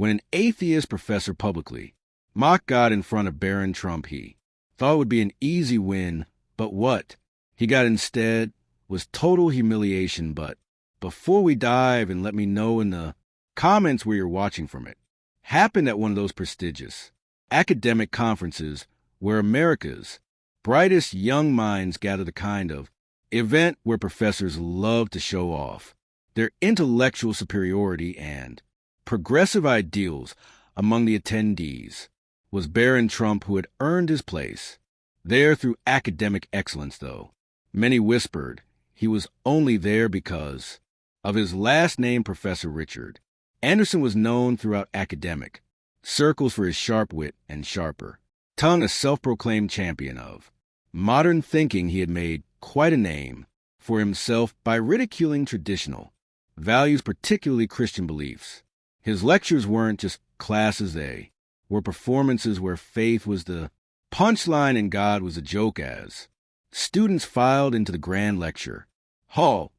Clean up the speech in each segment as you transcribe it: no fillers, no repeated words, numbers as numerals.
When an atheist professor publicly mocked God in front of Barron Trump, he thought it would be an easy win, but what he got instead was total humiliation. But before we dive, and let me know in the comments where you're watching from, it happened at one of those prestigious academic conferences where America's brightest young minds gather, the kind of event where professors love to show off their intellectual superiority and progressive ideals among the attendees. Was Barron Trump, who had earned his place there through academic excellence, though many whispered he was only there because of his last name. Professor Richard Anderson was known throughout academic circles for his sharp wit and sharper tongue. A self-proclaimed champion of modern thinking, he had made quite a name for himself by ridiculing traditional values, particularly Christian beliefs. His lectures weren't just classes, they were performances where faith was the punchline and God was a joke. As students filed into the grand lecture hall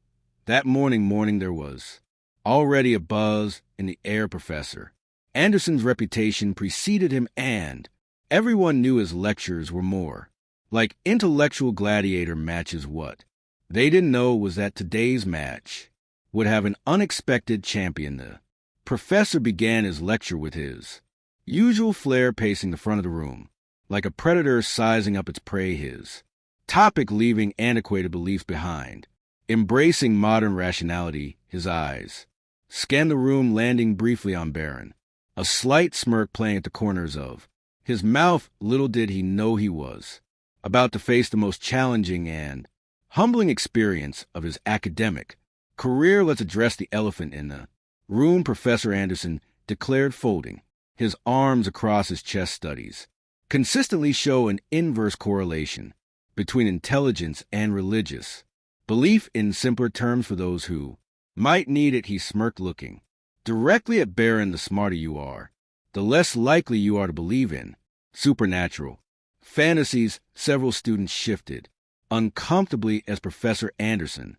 that morning, there was already a buzz in the air. Professor Anderson's reputation preceded him, and everyone knew his lectures were more like intellectual gladiator matches. What they didn't know was that today's match would have an unexpected champion. The professor began his lecture with his usual flair, pacing the front of the room like a predator sizing up its prey, his topic leaving antiquated beliefs behind, embracing modern rationality. His eyes scanned the room, landing briefly on Barron, a slight smirk playing at the corners of his mouth. Little did he know he was about to face the most challenging and humbling experience of his academic career. Let's address the elephant in the room, Professor Anderson declared, folding his arms across his chest. Studies consistently show an inverse correlation between intelligence and religious belief. In simpler terms, for those who might need it, he smirked, looking directly at Barron. The smarter you are, the less likely you are to believe in supernatural fantasies. Several students shifted uncomfortably as Professor Anderson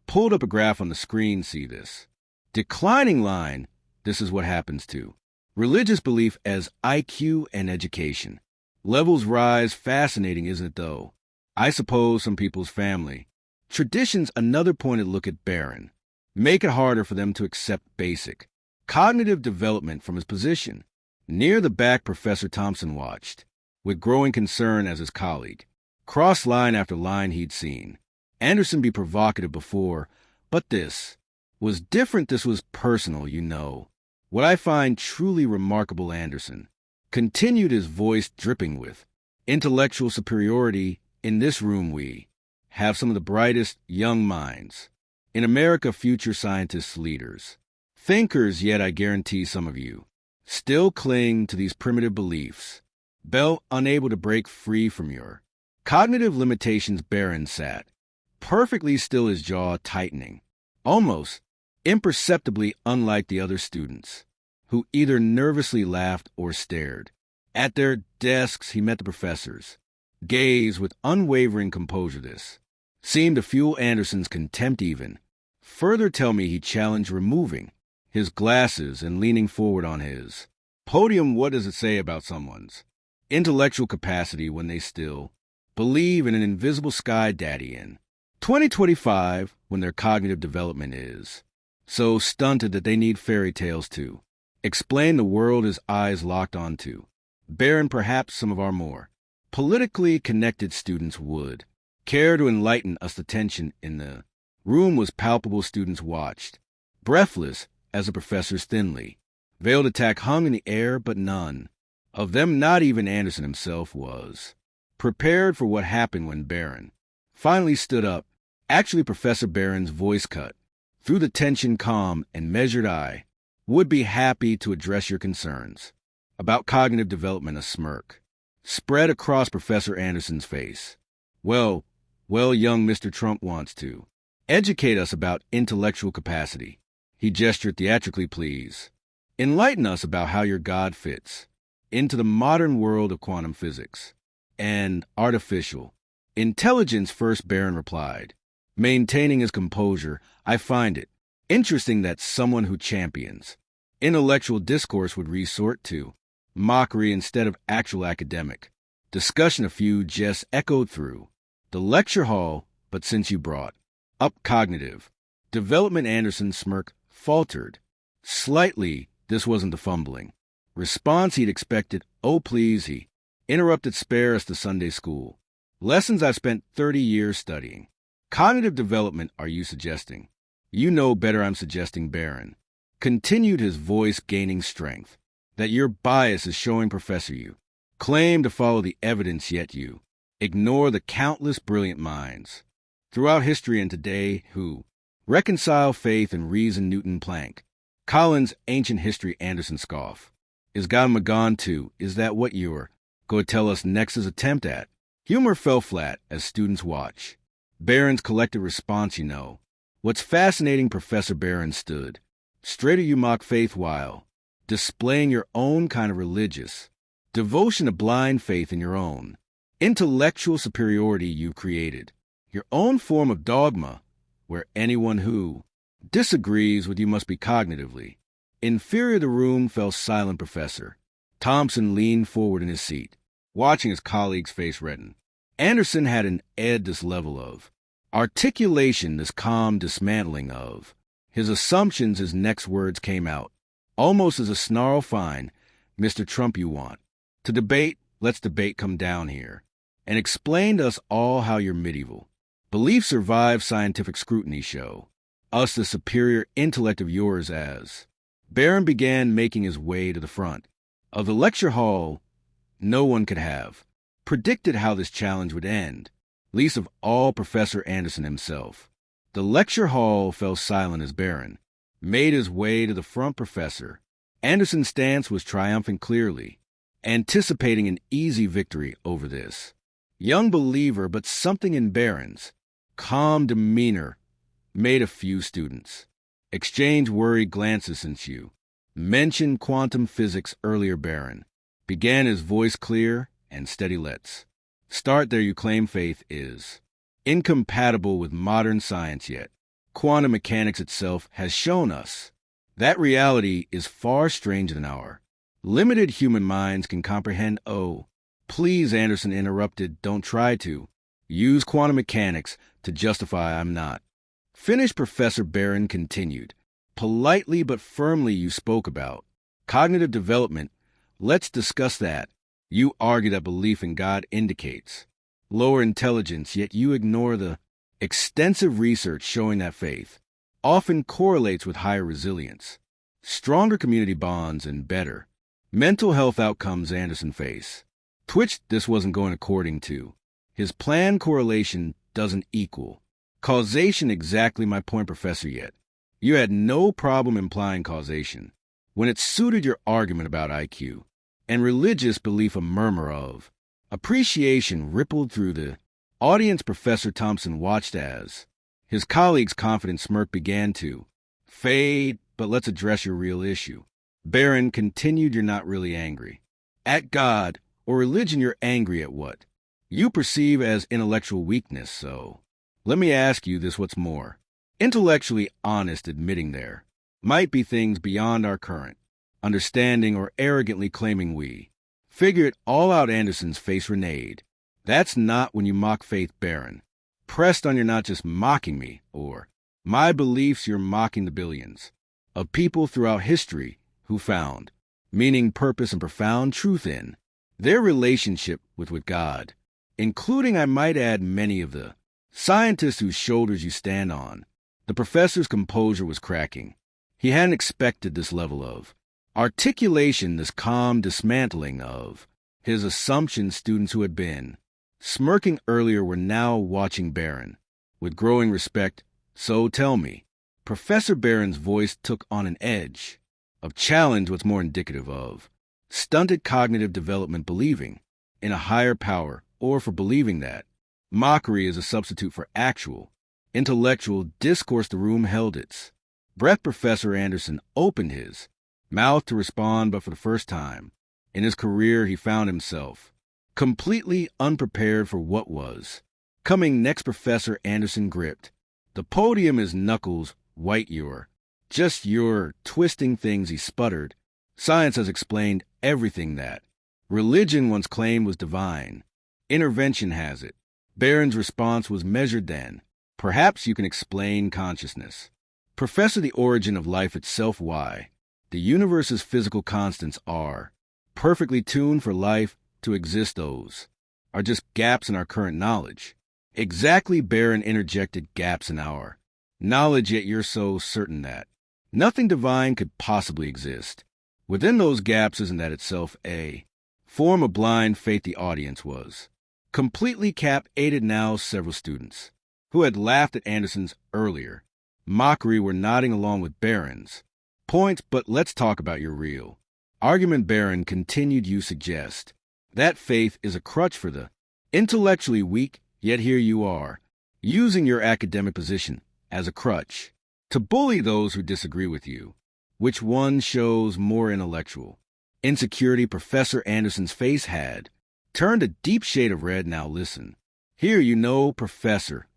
pulled up a graph on the screen. See this declining line? This is what happens to religious belief as IQ and education levels rise. Fascinating, isn't it, though? I suppose some people's family traditions, another pointed look at Barron, make it harder for them to accept basic cognitive development. From his position near the back, Professor Thompson watched with growing concern as his colleague crossed line after line. He'd seen Anderson be provocative before, but this was different. This was personal. You know what I find truly remarkable, Anderson continued, his voice dripping with intellectual superiority. In this room we have some of the brightest young minds in America, future scientists, leaders, thinkers, yet I guarantee some of you still cling to these primitive beliefs, unable to break free from your cognitive limitations. Barron sat perfectly still, his jaw tightening, almost imperceptibly, unlike the other students, who either nervously laughed or stared at their desks. He met the professor's gaze with unwavering composure. This seemed to fuel Anderson's contempt even further. Tell me, he challenged, removing his glasses and leaning forward on his podium. What does it say about someone's intellectual capacity when they still believe in an invisible sky daddy in 2025, when their cognitive development is so stunted that they need fairy tales to explain the world? His eyes locked onto Barron. Perhaps some of our more politically connected students would care to enlighten us. The tension in the room was palpable. Students watched, breathless, as the professor's thinly veiled attack hung in the air, but none of them, not even Anderson himself, was prepared for what happened when Barron finally stood up. Actually, Professor Barron's voice cut through the tension, calm and measured. I would be happy to address your concerns about cognitive development. A smirk spread across Professor Anderson's face. Well, young Mr. Trump wants to educate us about intellectual capacity. He gestured theatrically. Please enlighten us about how your God fits into the modern world of quantum physics and artificial intelligence. First, Barron replied, maintaining his composure, I find it interesting that someone who champions Intellectual discourse would resort to mockery instead of actual academic. Discussion a few just echoed through the lecture hall, but since you brought up cognitive development, Anderson's smirk faltered. Slightly, this wasn't the fumbling response he'd expected. Oh, please, he interrupted, spare us the Sunday school lessons I've spent 30 years studying. Cognitive development, are you suggesting? You know better, I'm suggesting, Barron continued, his voice gaining strength, that your bias is showing. Professor, you claim to follow the evidence, yet you ignore the countless brilliant minds throughout history and today who reconcile faith and reason. Newton, Planck, Collins, ancient history. Anderson, scoff. Is God Magon too? Is that what you're going to tell us next? His attempt at humor fell flat as students watch. Barron's collected response, you know what's fascinating? Professor Barron stood straighter. You mock faith while displaying your own kind of religious devotion, a blind faith in your own intellectual superiority. You created your own form of dogma where anyone who disagrees with you must be cognitively inferior. The room fell silent. Professor Thompson leaned forward in his seat, watching his colleague's face redden. Anderson had an ed this level of articulation, this calm dismantling of his assumptions. His next words came out almost as a snarl. Fine, Mr. Trump, you want to debate? Let's debate. Come down here and explain to us all how your medieval beliefs survive scientific scrutiny. Show us the superior intellect of yours. As Barron began making his way to the front of the lecture hall, no one could have predicted how this challenge would end, least of all Professor Anderson himself. The lecture hall fell silent as Barron made his way to the front. Professor Anderson's stance was triumphant, clearly anticipating an easy victory over this young believer, but something in Barron's calm demeanor made a few students exchange worried glances. Since you mentioned quantum physics earlier, Barron began, his voice clear and steady. Let's start there. You claim faith is incompatible with modern science, yet quantum mechanics itself has shown us that reality is far stranger than our limited human minds can comprehend. Oh, please, Anderson interrupted, don't try to use quantum mechanics to justify I'm not finished. Professor Barron continued, politely but firmly. You spoke about cognitive development. Let's discuss that. You argue that belief in God indicates lower intelligence, yet you ignore the extensive research showing that faith often correlates with higher resilience, stronger community bonds, and better mental health outcomes. Anderson face twitched. This wasn't going according to his plan. Correlation doesn't equal causation. Exactly my point, Professor, yet you had no problem implying causation when it suited your argument about IQ and religious belief. A murmur of appreciation rippled through the audience. Professor Thompson watched as his colleague's confident smirk began to fade. But let's address your real issue. Barron continued, you're not really angry at God or religion. You're angry at what you perceive as intellectual weakness. So let me ask you this, what's more intellectually honest, admitting there might be things beyond our current understanding, or arrogantly claiming we figure it all out? Anderson's face reneged. That's not when you mock faith. Barron pressed on, you're not just mocking me or my beliefs, you're mocking the billions of people throughout history who found meaning, purpose, and profound truth in their relationship with God, including, I might add, many of the scientists whose shoulders you stand on. The professor's composure was cracking. He hadn't expected this level of articulation, this calm dismantling of his assumptions. Students who had been smirking earlier were now watching Barron with growing respect. So tell me, Professor Barron's voice took on an edge of challenge. What's more indicative of stunted cognitive development, believing in a higher power, or for believing that mockery is a substitute for actual intellectual discourse? The room held its breath. Professor Anderson opened his mouth to respond, but for the first time in his career, he found himself completely unprepared for what was coming next. Professor Anderson gripped the podium, his knuckles white. You're Just you're twisting things, he sputtered. Science has explained everything that religion once claimed was divine. Intervention has it. Barron's response was measured then. Perhaps you can explain consciousness. Professor, the origin of life itself, why? The universe's physical constants are perfectly tuned for life to exist. Those are just gaps in our current knowledge. Exactly, Barron interjected, gaps in our knowledge, yet you're so certain that nothing divine could possibly exist. Within those gaps, isn't that itself a form of blind faith? The audience was completely captivated now. Several students who had laughed at Anderson's earlier mockery were nodding along with Barron's points. But let's talk about your real argument, Barron continued. You suggest that faith is a crutch for the intellectually weak, yet here you are, using your academic position as a crutch to bully those who disagree with you. Which one shows more intellectual insecurity? Professor Anderson's face had turned a deep shade of red. Now listen. Here, Professor.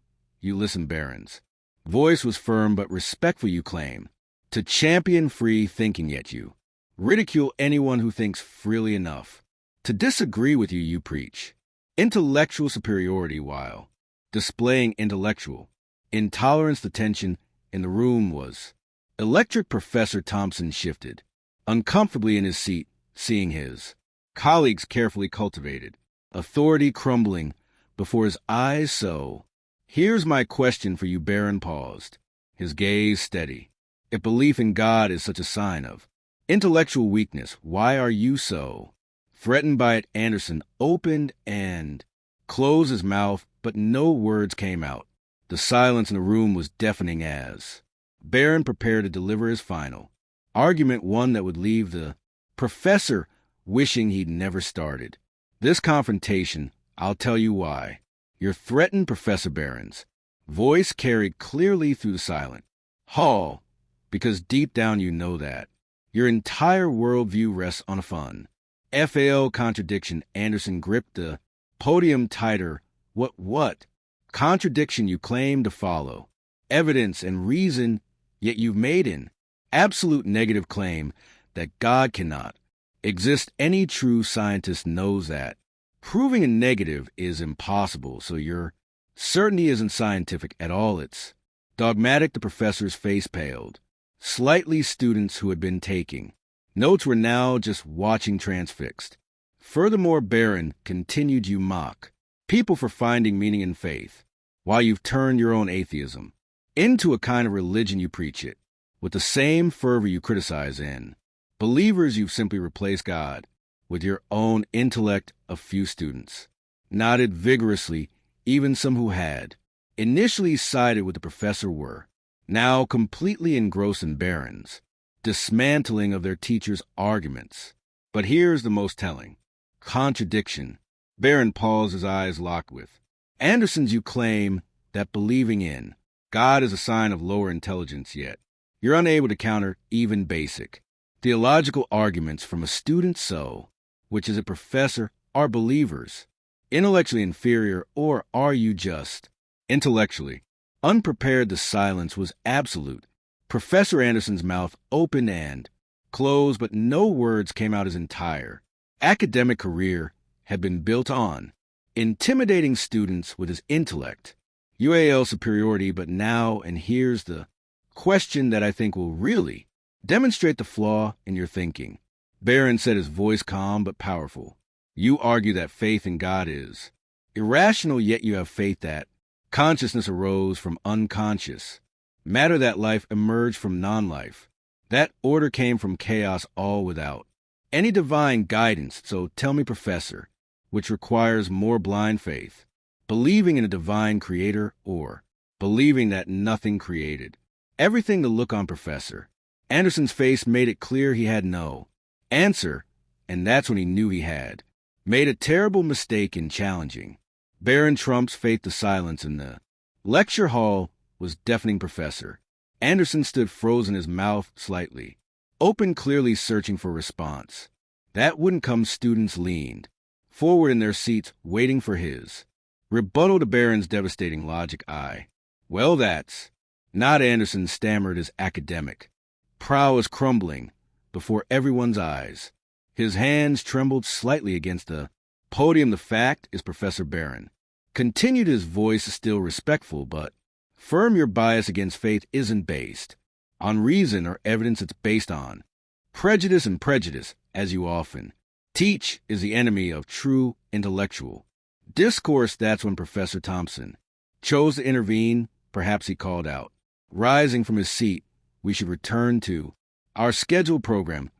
You listen. Barron's voice was firm but respectful. You claim to champion free thinking, yet you ridicule anyone who thinks freely enough to disagree with you. You preach intellectual superiority while displaying intellectual intolerance. The tension in the room was electric. Professor Thompson shifted uncomfortably in his seat, seeing his colleagues' carefully cultivated authority crumbling before his eyes. So, here's my question for you. Barron paused, his gaze steady. If belief in God is such a sign of intellectual weakness, why are you so threatened by it? Anderson opened and closed his mouth, but no words came out. The silence in the room was deafening as Barron prepared to deliver his final argument, one that would leave the professor wishing he'd never started this confrontation. I'll tell you why. You're threatened. Professor Barron's voice carried clearly through the silent hall, because deep down you know that your entire worldview rests on a fun FAL contradiction. Anderson gripped the podium tighter. What contradiction? You claim to follow evidence and reason, yet you've made an absolute negative claim that God cannot exist. Any true scientist knows that proving a negative is impossible, so your certainty isn't scientific at all. It's dogmatic. The professor's face paled slightly. Students who had been taking notes were now just watching transfixed. Furthermore, Barron continued, you mock people for finding meaning in faith, while you've turned your own atheism into a kind of religion. You preach it with the same fervor you criticize in believers. You've simply replaced God with your own intellect. A few students nodded vigorously. Even some who had initially sided with the professor were now completely engrossed in Barron's dismantling of their teacher's arguments. But here's the most telling contradiction. Barron paused, his eyes locked with Anderson's. You claim that believing in God is a sign of lower intelligence, yet you're unable to counter even basic theological arguments from a student. So, which is a professor? Are believers intellectually inferior, or are you just intellectually unprepared? The silence was absolute. Professor Anderson's mouth opened and closed, but no words came out. His entire academic career had been built on intimidating students with his intellect, UAL superiority. But now, and here's the question that I think will really demonstrate the flaw in your thinking. Barron said, his voice calm but powerful. You argue that faith in God is irrational, yet you have faith that consciousness arose from unconscious matter, that life emerged from non-life, that order came from chaos, all without any divine guidance. So tell me, Professor, which requires more blind faith, believing in a divine creator or believing that nothing created everything? To look on Professor Anderson's face made it clear he had no answer, and that's when he knew he had made a terrible mistake in challenging Barron Trump's faith. The silence in the lecture hall was deafening. Professor Anderson stood frozen, his mouth slightly open, clearly searching for a response. That wouldn't come. Students leaned forward in their seats, waiting for his rebuttal to Barron's devastating logic. Well, that's not. Anderson stammered, his academic prowess crumbling before everyone's eyes. His hands trembled slightly against the podium. The fact is, Professor Barron continued, his voice still respectful, but firm. Your bias against faith isn't based on reason or evidence. It's based on prejudice, and prejudice, as you often teach, is the enemy of true intellectual discourse. That's when Professor Thompson chose to intervene. Perhaps he called out, rising from his seat, we should return to our scheduled program.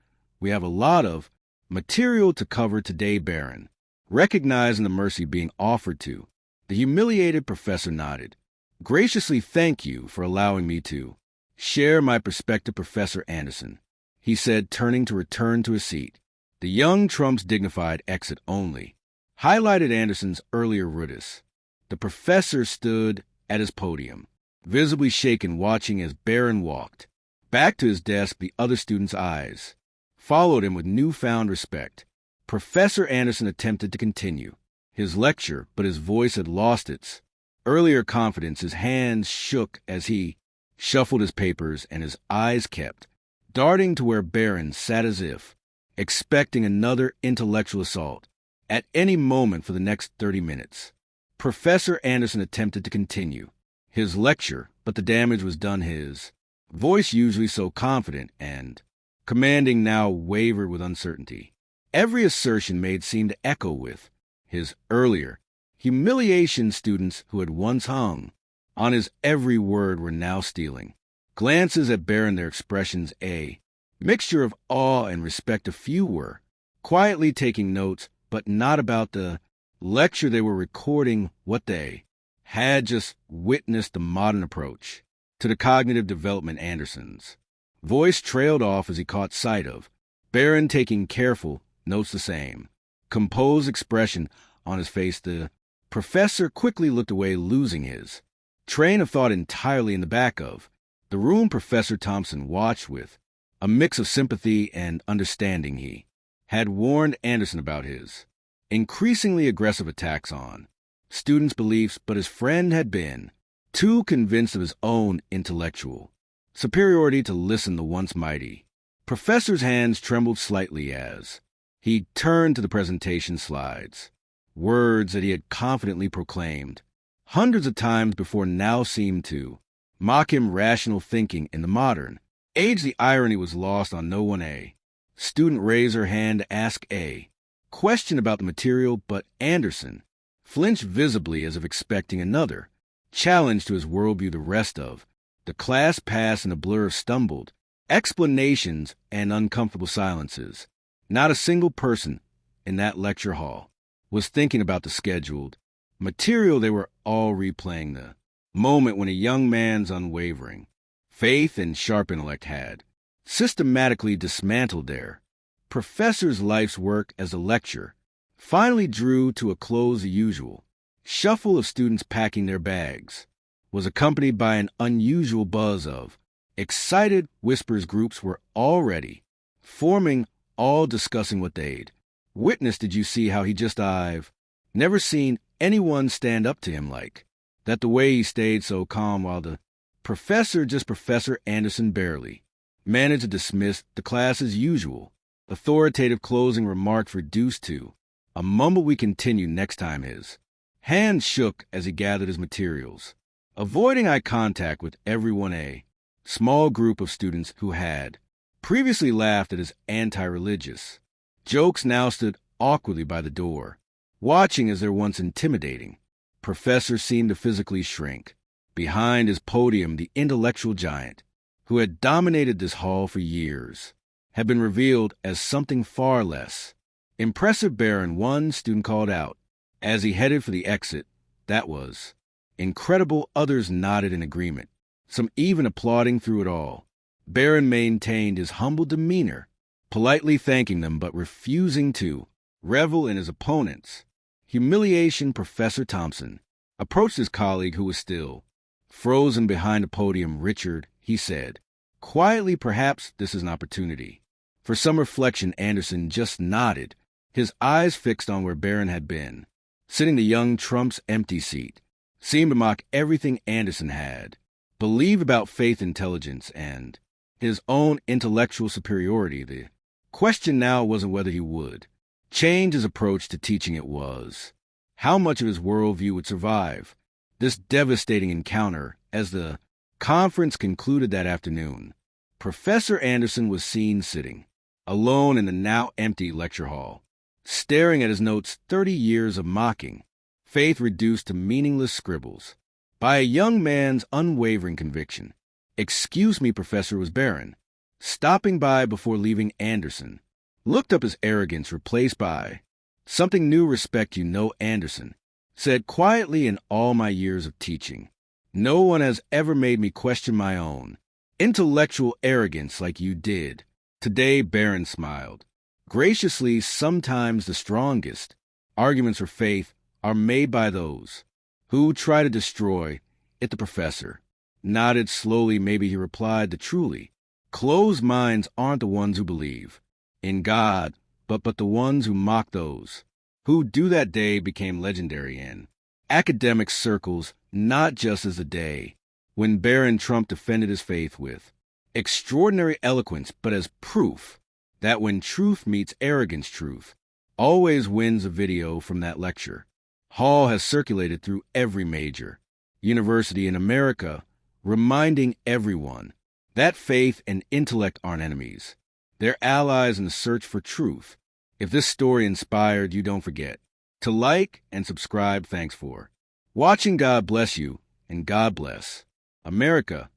We have a lot of material to cover today. Barron, recognizing the mercy being offered to the humiliated professor, nodded. Graciously, thank you for allowing me to share my perspective, Professor Anderson, he said, turning to return to his seat. The young Trump's dignified exit only highlighted Anderson's earlier rudeness. The professor stood at his podium, visibly shaken, watching as Barron walked back to his desk. The other students' eyes followed him with newfound respect. Professor Anderson attempted to continue his lecture, but his voice had lost its earlier confidence. His hands shook as he shuffled his papers, and his eyes kept darting to where Barron sat, as if expecting another intellectual assault at any moment for the next 30 minutes. Professor Anderson attempted to continue his lecture, but the damage was done. His voice, usually so confident and commanding, now wavered with uncertainty. Every assertion made seemed to echo with his earlier humiliation. Students who had once hung on his every word were now stealing glances at Barron, their expressions a mixture of awe and respect. A few were quietly taking notes, but not about the lecture. They were recording what they had just witnessed, the modern approach to the cognitive development. Anderson's voice trailed off as he caught sight of Barron taking careful notes, the same composed expression on his face. The professor quickly looked away, losing his train of thought entirely. In the back of the room, Professor Thompson watched with a mix of sympathy and understanding. He had warned Anderson about his increasingly aggressive attacks on students' beliefs, but his friend had been too convinced of his own intellectual superiority to listen. The once mighty professor's hands trembled slightly as he turned to the presentation slides. Words that he had confidently proclaimed hundreds of times before now seemed to mock him. Rational thinking in the modern age. The irony was lost on no one. A student raised her hand to ask a question about the material, but Anderson flinched visibly, as if expecting another challenge to his worldview. The rest of the class passed in a blur of stumbled explanations and uncomfortable silences. Not a single person in that lecture hall was thinking about the scheduled material. They were all replaying the moment when a young man's unwavering faith and sharp intellect had systematically dismantled their professor's life's work. As the lecture finally drew to a close, the usual shuffle of students packing their bags was accompanied by an unusual buzz of excited whispers. Groups were already forming, all discussing what they'd witnessed. Did you see how he just I've never seen anyone stand up to him like that. The way he stayed so calm while the Professor Anderson barely managed to dismiss the class's usual authoritative closing remarks, reduced to a mumble. We continue next time. His hand shook as he gathered his materials, avoiding eye contact with everyone. A small group of students who had previously laughed at his anti-religious jokes now stood awkwardly by the door, watching as their once intimidating professor seemed to physically shrink behind his podium. The intellectual giant who had dominated this hall for years had been revealed as something far less impressive. Barron, one student called out as he headed for the exit. That was incredible. Others nodded in agreement, some even applauding. Through it all, Barron maintained his humble demeanor, politely thanking them but refusing to revel in his opponent's humiliation. Professor Thompson approached his colleague, who was still frozen behind a podium. Richard, he said quietly, perhaps this is an opportunity for some reflection. Anderson just nodded, his eyes fixed on where Barron had been sitting. The young Trump's empty seat seemed to mock everything Anderson had believed about faith, intelligence, and his own intellectual superiority. The question now wasn't whether he would change his approach to teaching, it was how much of his worldview would survive this devastating encounter. As the conference concluded that afternoon, Professor Anderson was seen sitting alone in the now empty lecture hall, staring at his notes, 30 years of mocking faith reduced to meaningless scribbles, by a young man's unwavering conviction. "Excuse me, Professor," was Barron, stopping by before leaving. Anderson looked up, his arrogance replaced by something new. "Respect you know," Anderson said quietly. "In all my years of teaching, no one has ever made me question my own intellectual arrogance like you did today." Barron smiled graciously. "Sometimes the strongest arguments for faith are made by those who try to destroy it." The professor nodded slowly. "Maybe," he replied. "The truly closed minds aren't the ones who believe in God, but the ones who mock those who do." That day became legendary in academic circles, not just as the day when Barron Trump defended his faith with extraordinary eloquence, but as proof that when truth meets arrogance, truth always wins. A video from that lecture hall has circulated through every major university in America, reminding everyone that faith and intellect aren't enemies. They're allies in the search for truth. If this story inspired you, don't forget to like and subscribe. Thanks for watching. God bless you, and God bless America.